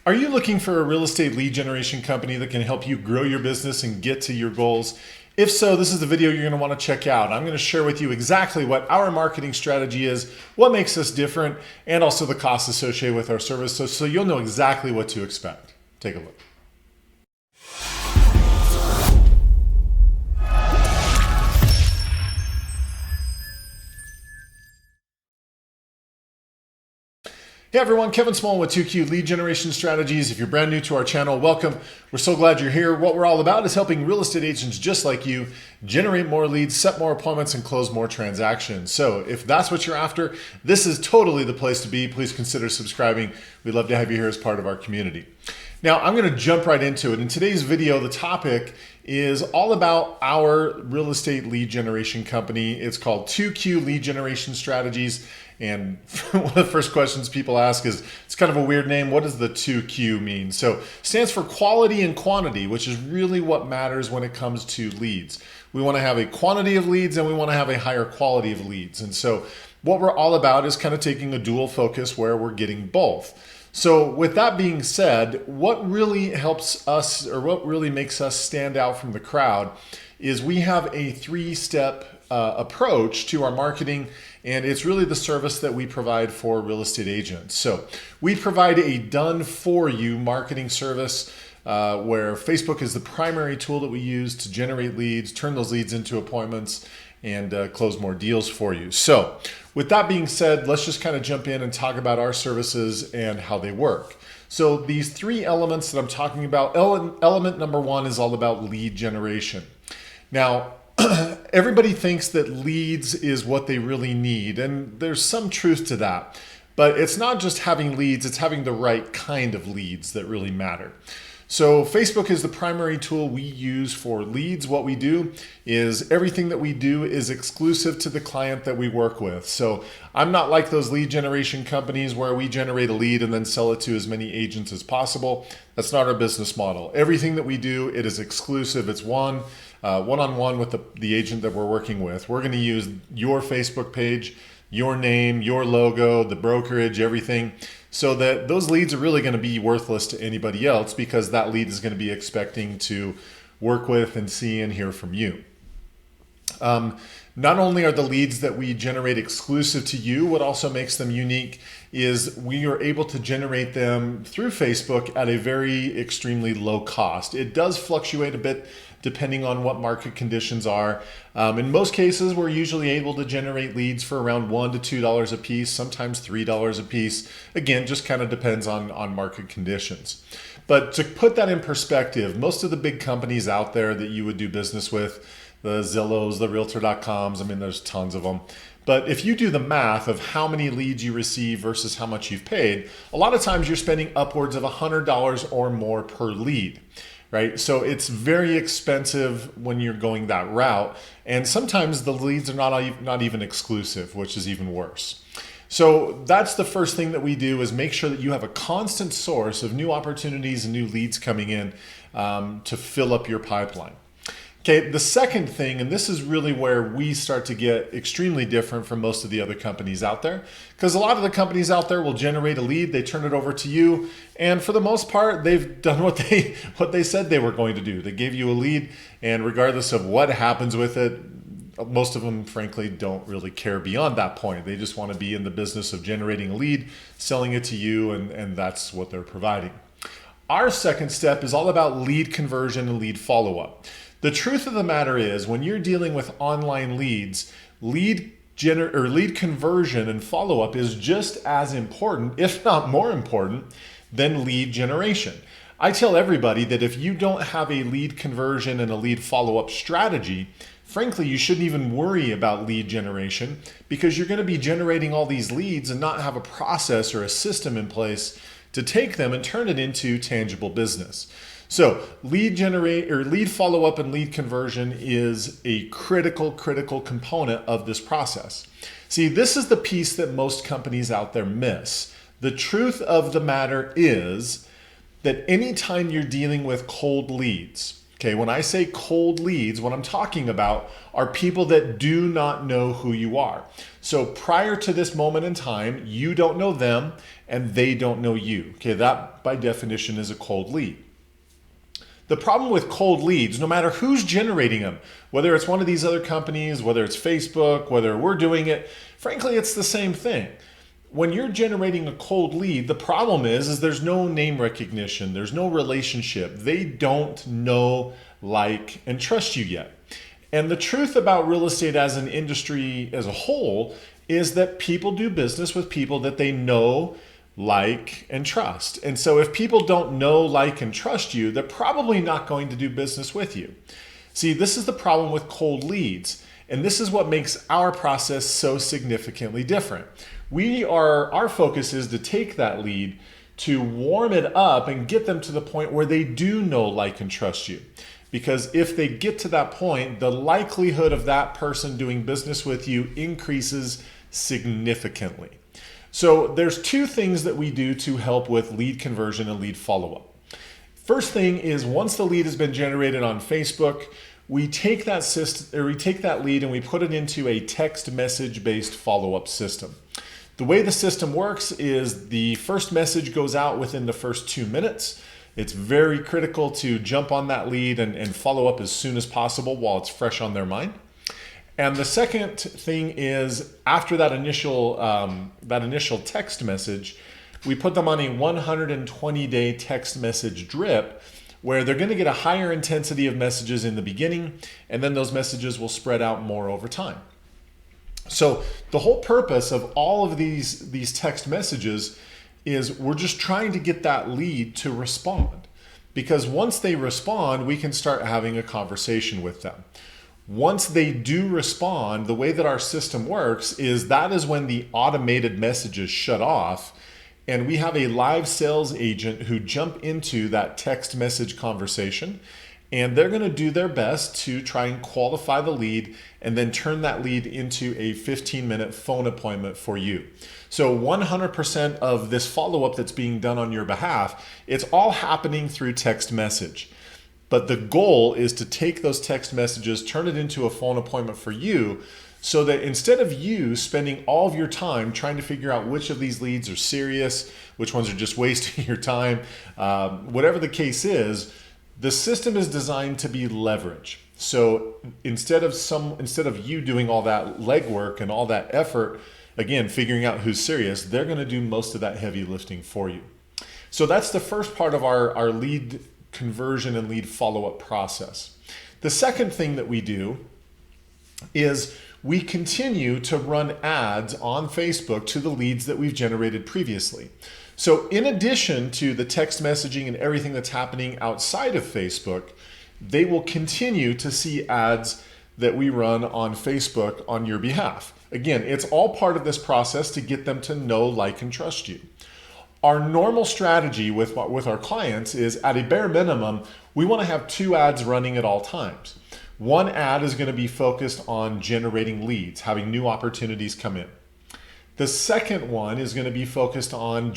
Are you looking for a real estate lead generation company that can help you grow your business and get to your goals? If so, this is the video you're going to want to check out. I'm going to share with you exactly what our marketing strategy is, what makes us different, and also the costs associated with our service so you'll know exactly what to expect. Take a look. Hey everyone, Kevin Smullin with 2Q Lead Generation Strategies. If you're brand new to our channel, welcome. We're so glad you're here. What we're all about is helping real estate agents just like you generate more leads, set more appointments, and close more transactions. So if that's what you're after, this is totally the place to be. Please consider subscribing. We'd love to have you here as part of our community. Now, I'm going to jump right into it. In today's video, the topic is all about our real estate lead generation company. It's called 2Q Lead Generation Strategies. And one of the first questions people ask is, it's kind of a weird name. What does the 2Q mean? So it stands for quality and quantity, which is really what matters when it comes to leads. We want to have a quantity of leads and we want to have a higher quality of leads. And so what we're all about is kind of taking a dual focus where we're getting both. So with that being said, what really helps us, or what really makes us stand out from the crowd, is we have a three-step approach to our marketing, and it's really the service that we provide for real estate agents. So we provide a done-for-you marketing service where Facebook is the primary tool that we use to generate leads, turn those leads into appointments, and close more deals for you. So with that being said, let's just kind of jump in and talk about our services and how they work. So these three elements that I'm talking about, element number one is all about lead generation. Now, everybody thinks that leads is what they really need, and there's some truth to that. But it's not just having leads, it's having the right kind of leads that really matter. So Facebook is the primary tool we use for leads. What we do is everything that we do is exclusive to the client that we work with. So I'm not like those lead generation companies where we generate a lead and then sell it to as many agents as possible. That's not our business model. Everything that we do, it is exclusive. It's one-on-one with the agent that we're working with. We're going to use your Facebook page, your name, your logo, the brokerage, everything, so that those leads are really going to be worthless to anybody else because that lead is going to be expecting to work with and see and hear from you. Not only are the leads that we generate exclusive to you, what also makes them unique is we are able to generate them through Facebook at a very extremely low cost. It does fluctuate a bit depending on what market conditions are. In most cases, we're usually able to generate leads for around $1 to $2 a piece, sometimes $3 a piece. Again, just kind of depends on market conditions. But to put that in perspective, most of the big companies out there that you would do business with, the Zillows, the Realtor.coms, I mean, there's tons of them. But if you do the math of how many leads you receive versus how much you've paid, a lot of times you're spending upwards of $100 or more per lead, right? So it's very expensive when you're going that route. And sometimes the leads are not even exclusive, which is even worse. So that's the first thing that we do, is make sure that you have a constant source of new opportunities and new leads coming in to fill up your pipeline. Okay, the second thing, and this is really where we start to get extremely different from most of the other companies out there, because a lot of the companies out there will generate a lead, they turn it over to you, and for the most part, they've done what they said they were going to do. They gave you a lead, and regardless of what happens with it, most of them, frankly, don't really care beyond that point. They just want to be in the business of generating a lead, selling it to you, and that's what they're providing. Our second step is all about lead conversion and lead follow-up. The truth of the matter is, when you're dealing with online leads, lead conversion and follow-up is just as important, if not more important, than lead generation. I tell everybody that if you don't have a lead conversion and a lead follow-up strategy, frankly, you shouldn't even worry about lead generation, because you're going to be generating all these leads and not have a process or a system in place to take them and turn it into tangible business. So lead follow-up and lead conversion is a critical component of this process. See, this is the piece that most companies out there miss. The truth of the matter is that anytime you're dealing with cold leads, Okay, when I say cold leads, what I'm talking about are people that do not know who you are. So prior to this moment in time, you don't know them and they don't know you. Okay, that by definition is a cold lead. The problem with cold leads, no matter who's generating them, whether it's one of these other companies, whether it's Facebook, whether we're doing it, frankly, it's the same thing. When you're generating a cold lead, the problem is there's no name recognition, there's no relationship. They don't know, like, and trust you yet. And the truth about real estate as an industry as a whole is that people do business with people that they know, like, and trust. And so if people don't know, like, and trust you, they're probably not going to do business with you. See, this is the problem with cold leads. And this is what makes our process so significantly different. Our focus is to take that lead, to warm it up and get them to the point where they do know, like, and trust you. Because if they get to that point, the likelihood of that person doing business with you increases significantly. So there's two things that we do to help with lead conversion and lead follow-up. First thing is, once the lead has been generated on Facebook, we take that lead and we put it into a text message based follow-up system. The way the system works is the first message goes out within the first 2 minutes. It's very critical to jump on that lead and follow up as soon as possible while it's fresh on their mind. And the second thing is, after that initial text message, we put them on a 120-day text message drip where they're going to get a higher intensity of messages in the beginning, and then those messages will spread out more over time. So the whole purpose of all of these text messages is we're just trying to get that lead to respond. Because once they respond, we can start having a conversation with them. Once they do respond, the way that our system works is that is when the automated messages shut off, and we have a live sales agent who jump into that text message conversation, and they're going to do their best to try and qualify the lead and then turn that lead into a 15-minute phone appointment for you. So 100% of this follow-up that's being done on your behalf, it's all happening through text message. But the goal is to take those text messages, turn it into a phone appointment for you, so that instead of you spending all of your time trying to figure out which of these leads are serious, which ones are just wasting your time, whatever the case is, the system is designed to be leverage. So instead of you doing all that legwork and all that effort, again, figuring out who's serious, they're going to do most of that heavy lifting for you. So that's the first part of our lead conversion and lead follow-up process. The second thing that we do is we continue to run ads on Facebook to the leads that we've generated previously. So in addition to the text messaging and everything that's happening outside of Facebook, they will continue to see ads that we run on Facebook on your behalf. Again, it's all part of this process to get them to know, like, and trust you. Our normal strategy with our clients is, at a bare minimum, we want to have 2 ads running at all times. One ad is going to be focused on generating leads, having new opportunities come in. The second one is going to be focused on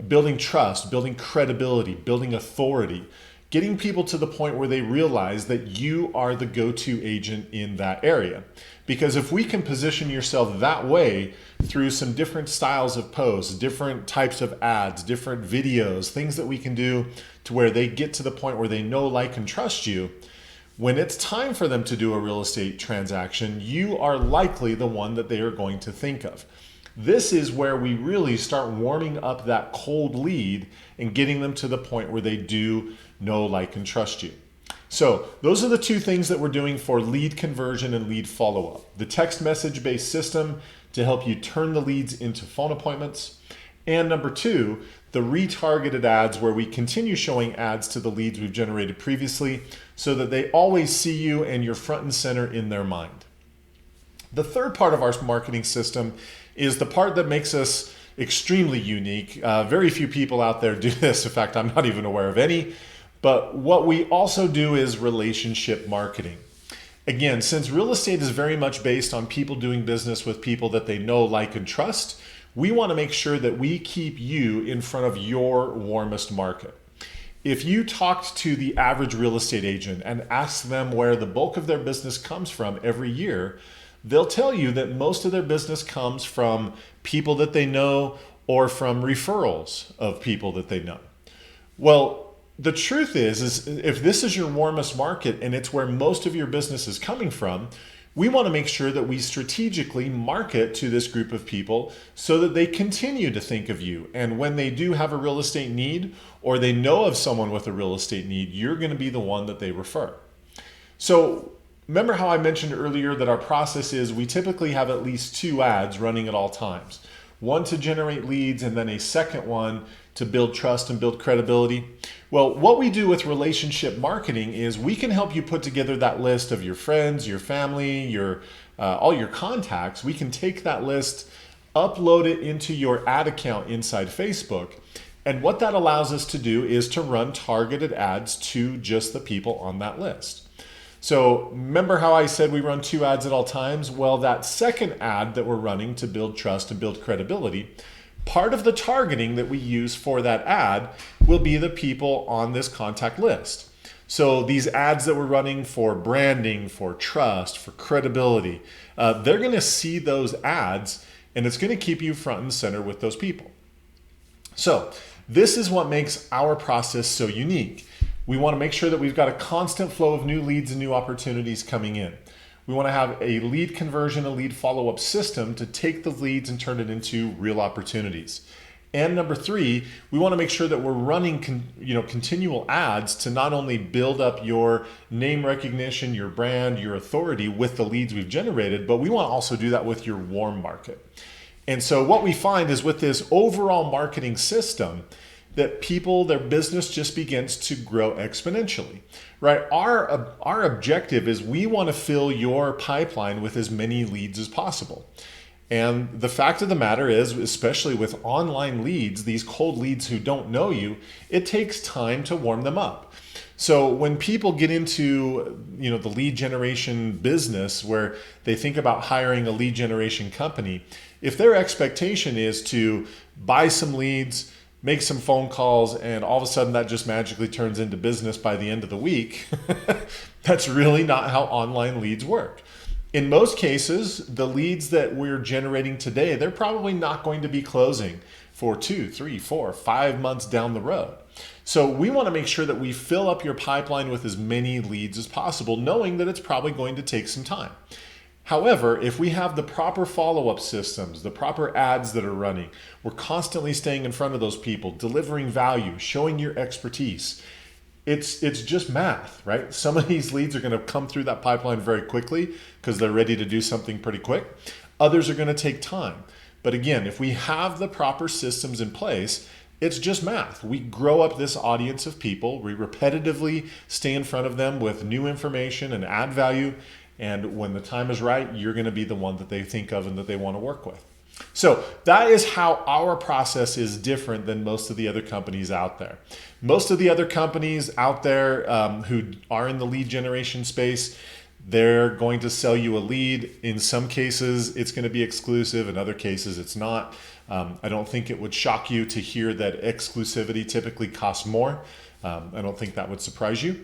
building trust, building credibility, building authority, getting people to the point where they realize that you are the go-to agent in that area. Because if we can position yourself that way through some different styles of posts, different types of ads, different videos, things that we can do to where they get to the point where they know, like, and trust you, when it's time for them to do a real estate transaction, you are likely the one that they are going to think of. This is where we really start warming up that cold lead and getting them to the point where they do know, like, and trust you. So those are the 2 things that we're doing for lead conversion and lead follow-up. The text message based system to help you turn the leads into phone appointments. And number 2, the retargeted ads, where we continue showing ads to the leads we've generated previously so that they always see you and you're front and center in their mind. The third part of our marketing system is the part that makes us extremely unique. Very few people out there do this. In fact, I'm not even aware of any. But what we also do is relationship marketing. Again, since real estate is very much based on people doing business with people that they know, like, and trust, we want to make sure that we keep you in front of your warmest market. If you talked to the average real estate agent and asked them where the bulk of their business comes from every year, they'll tell you that most of their business comes from people that they know or from referrals of people that they know. Well, the truth is if this is your warmest market and it's where most of your business is coming from, we want to make sure that we strategically market to this group of people so that they continue to think of you. And when they do have a real estate need or they know of someone with a real estate need, you're going to be the one that they refer. So remember how I mentioned earlier that our process is we typically have at least 2 ads running at all times. One to generate leads and then a second one to build trust and build credibility. Well, what we do with relationship marketing is we can help you put together that list of your friends, your family, all your contacts. We can take that list, upload it into your ad account inside Facebook. And what that allows us to do is to run targeted ads to just the people on that list. So remember how I said we run 2 ads at all times? Well, that second ad that we're running to build trust and build credibility, part of the targeting that we use for that ad will be the people on this contact list. So these ads that we're running for branding, for trust, for credibility, they're going to see those ads and it's going to keep you front and center with those people. So this is what makes our process so unique. We want to make sure that we've got a constant flow of new leads and new opportunities coming in. We want to have a lead conversion, a lead follow-up system to take the leads and turn it into real opportunities. And number 3, we want to make sure that we're running continual ads to not only build up your name recognition, your brand, your authority with the leads we've generated, but we want to also do that with your warm market. And so what we find is with this overall marketing system, that their business just begins to grow exponentially, right? Our objective is we want to fill your pipeline with as many leads as possible. And the fact of the matter is, especially with online leads, these cold leads who don't know you, it takes time to warm them up. So when people get into the lead generation business where they think about hiring a lead generation company, if their expectation is to buy some leads, make some phone calls, and all of a sudden that just magically turns into business by the end of the week, that's really not how online leads work. In most cases, the leads that we're generating today, they're probably not going to be closing for 2, 3, 4, 5 months down the road. So we want to make sure that we fill up your pipeline with as many leads as possible, knowing that it's probably going to take some time. However, if we have the proper follow-up systems, the proper ads that are running, we're constantly staying in front of those people, delivering value, showing your expertise. It's just math, right? Some of these leads are going to come through that pipeline very quickly because they're ready to do something pretty quick. Others are going to take time. But again, if we have the proper systems in place, it's just math. We grow up this audience of people. We repetitively stay in front of them with new information and add value. And when the time is right, you're going to be the one that they think of and that they want to work with. So that is how our process is different than most of the other companies out there. Most of the other companies out there who are in the lead generation space, they're going to sell you a lead. In some cases, it's going to be exclusive. In other cases, it's not. I don't think it would shock you to hear that exclusivity typically costs more. I don't think that would surprise you.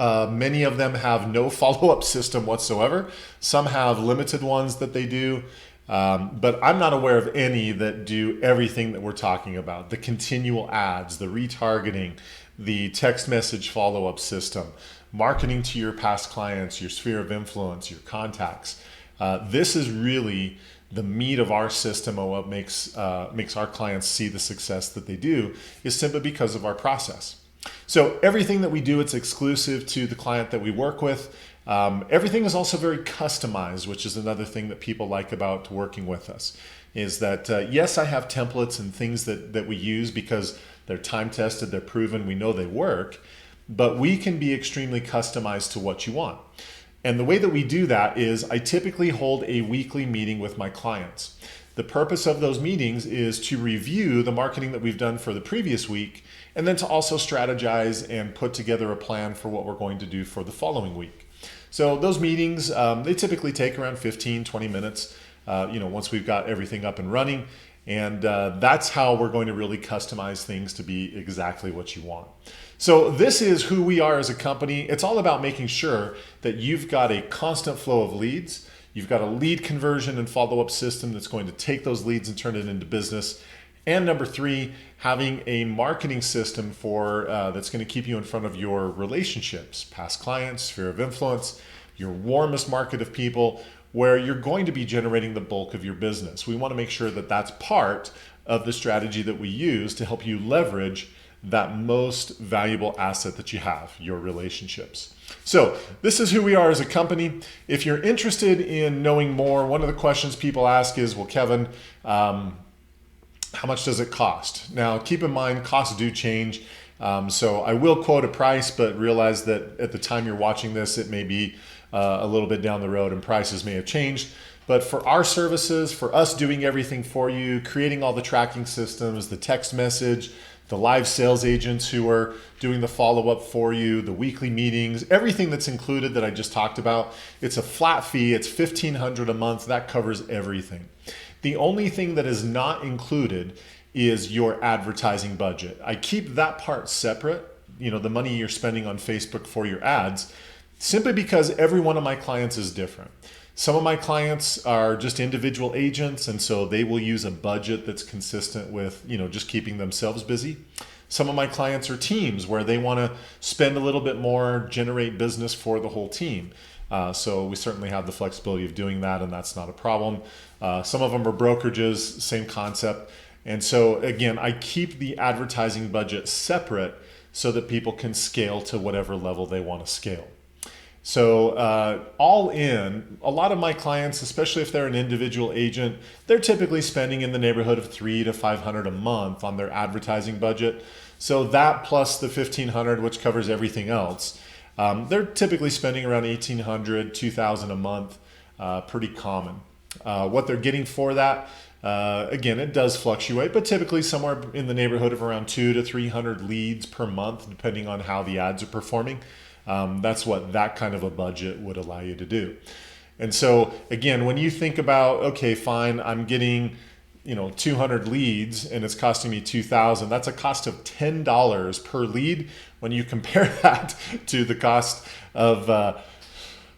Many of them have no follow-up system whatsoever. Some have limited ones that they do, but I'm not aware of any that do everything that we're talking about. The continual ads, the retargeting, the text message follow-up system, marketing to your past clients, your sphere of influence, your contacts. This is really the meat of our system, and what makes our clients see the success that they do is simply because of our process. So everything that we do, it's exclusive to the client that we work with. Everything is also very customized, which is another thing that people like about working with us, is that yes, I have templates and things that we use because they're time tested, they're proven, we know they work, but we can be extremely customized to what you want. And the way that we do that is I typically hold a weekly meeting with my clients. The purpose of those meetings is to review the marketing that we've done for the previous week, and then to also strategize and put together a plan for what we're going to do for the following week. So those meetings, they typically take around 15, 20 minutes, once we've got everything up and running. And that's how we're going to really customize things to be exactly what you want. So this is who we are as a company. It's all about making sure that you've got a constant flow of leads. You've got a lead conversion and follow-up system that's going to take those leads and turn it into business. And number three, having a marketing system for that's going to keep you in front of your relationships, past clients, sphere of influence, your warmest market of people, where you're going to be generating the bulk of your business. We want to make sure that that's part of the strategy that we use to help you leverage that most valuable asset that you have, your relationships. So this is who we are as a company. If you're interested in knowing more, one of the questions people ask is, well, Kevin, how much does it cost? Now, keep in mind, costs do change. So I will quote a price, but realize that at the time you're watching this, it may be a little bit down the road and prices may have changed. But for our services, for us doing everything for you, creating all the tracking systems, the text message, the live sales agents who are doing the follow-up for you, the weekly meetings, everything that's included that I just talked about, it's a flat fee. It's $1,500 a month. That covers everything. The only thing that is not included is your advertising budget. I keep that part separate, the money you're spending on Facebook for your ads, simply because every one of my clients is different. Some of my clients are just individual agents, and so they will use a budget that's consistent with, just keeping themselves busy. Some of my clients are teams where they want to spend a little bit more, generate business for the whole team. So we certainly have the flexibility of doing that, and that's not a problem. Some of them are brokerages, same concept. And so again, I keep the advertising budget separate so that people can scale to whatever level they want to scale. So all in, a lot of my clients, especially if they're an individual agent, they're typically spending in the neighborhood of $300 to $500 a month on their advertising budget. So that plus the $1,500, which covers everything else, they're typically spending around $1,800, $2,000 a month, pretty common. What they're getting for that, again, it does fluctuate, but typically somewhere in the neighborhood of around 200 to 300 leads per month, depending on how the ads are performing. That's what that kind of a budget would allow you to do. And so again, when you think about, okay, fine, I'm getting 200 leads and it's costing me $2,000, that's a cost of $10 per lead. When you compare that to the cost of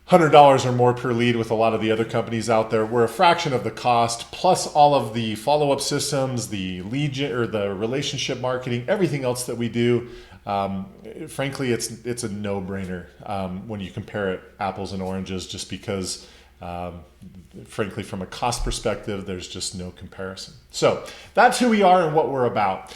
$100 or more per lead with a lot of the other companies out there, we're a fraction of the cost, plus all of the follow-up systems, the lead or the relationship marketing, everything else that we do. Frankly, it's a no-brainer when you compare it apples and oranges, just because frankly, from a cost perspective, there's just no comparison. So that's who we are and what we're about.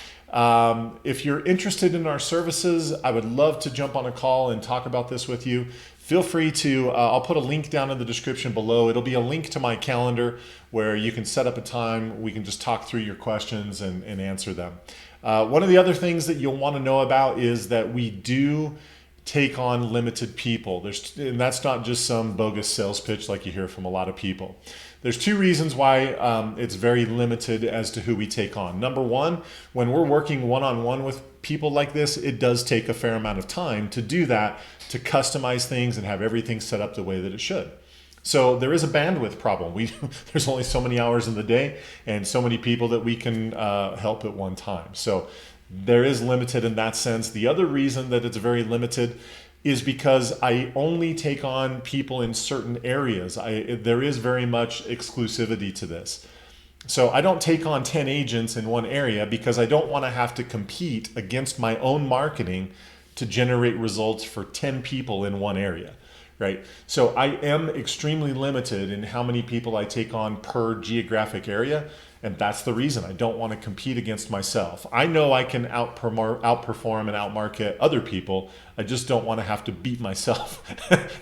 If you're interested in our services, I would love to jump on a call and talk about this with you. Feel free to, I'll put a link down in the description below. It'll be a link to my calendar where you can set up a time. We can just talk through your questions and answer them. One of the other things that you'll want to know about is that we do take on limited people. And that's not just some bogus sales pitch like you hear from a lot of people. There's two reasons why it's very limited as to who we take on. Number one, when we're working one-on-one with people like this, it does take a fair amount of time to do that, to customize things and have everything set up the way that it should. So there is a bandwidth problem. There's only so many hours in the day and so many people that we can help at one time. So there is limited in that sense. The other reason that it's very limited is because I only take on people in certain areas. There is very much exclusivity to this. So I don't take on 10 agents in one area because I don't want to have to compete against my own marketing to generate results for 10 people in one area, right? So I am extremely limited in how many people I take on per geographic area. And that's the reason I don't want to compete against myself. I know I can outperform and outmarket other people. I just don't want to have to beat myself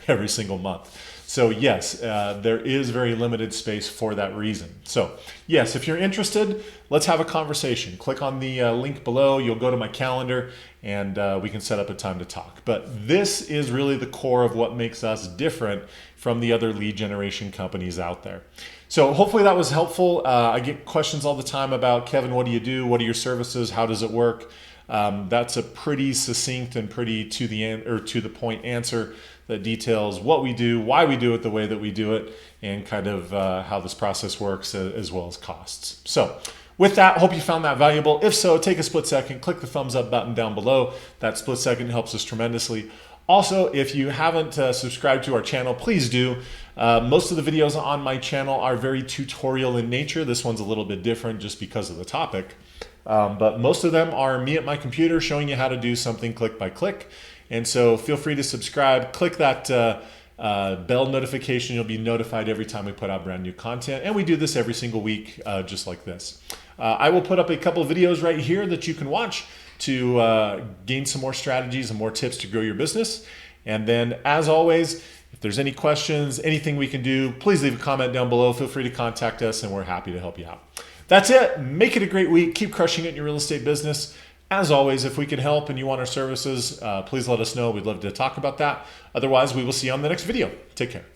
every single month. So yes, there is very limited space for that reason. So yes, if you're interested, let's have a conversation. Click on the link below. You'll go to my calendar and we can set up a time to talk. But this is really the core of what makes us different from the other lead generation companies out there. So hopefully that was helpful. I get questions all the time about, Kevin, what do you do? What are your services? How does it work? That's a pretty succinct and pretty to the point answer that details what we do, why we do it the way that we do it, and kind of how this process works, as well as costs. So With that, hope you found that valuable. If so, take a split second, click the thumbs up button down below. That split second helps us tremendously. Also, if you haven't subscribed to our channel, please do. Most of the videos on my channel are very tutorial in nature. This one's a little bit different just because of the topic. But most of them are me at my computer showing you how to do something click by click. And so feel free to subscribe, click that bell notification. You'll be notified every time we put out brand new content. And we do this every single week, just like this. I will put up a couple videos right here that you can watch to gain some more strategies and more tips to grow your business. And then, as always, if there's any questions, anything we can do, please leave a comment down below. Feel free to contact us, and we're happy to help you out. That's it. Make it a great week. Keep crushing it in your real estate business. As always, if we can help and you want our services, please let us know. We'd love to talk about that. Otherwise, we will see you on the next video. Take care.